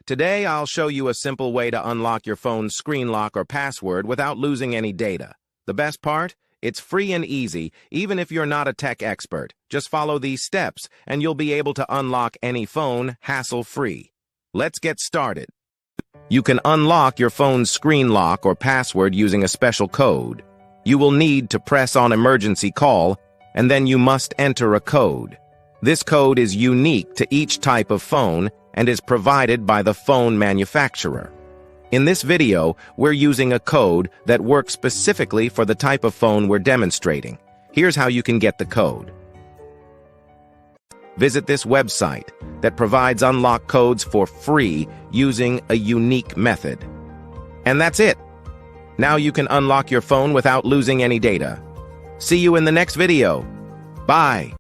Today, I'll show you a simple way to unlock your phone's screen lock or password without losing any data. The best part? It's free and easy, even if you're not a tech expert. Just follow these steps, and you'll be able to unlock any phone hassle-free. Let's get started. You can unlock your phone's screen lock or password using a special code. You will need to press on emergency call, and then you must enter a code. This code is unique to each type of phone and is provided by the phone manufacturer. In this video, we're using a code that works specifically for the type of phone we're demonstrating. Here's how you can get the code. Visit this website that provides unlock codes for free using a unique method. And that's it. Now you can unlock your phone without losing any data. See you in the next video. Bye.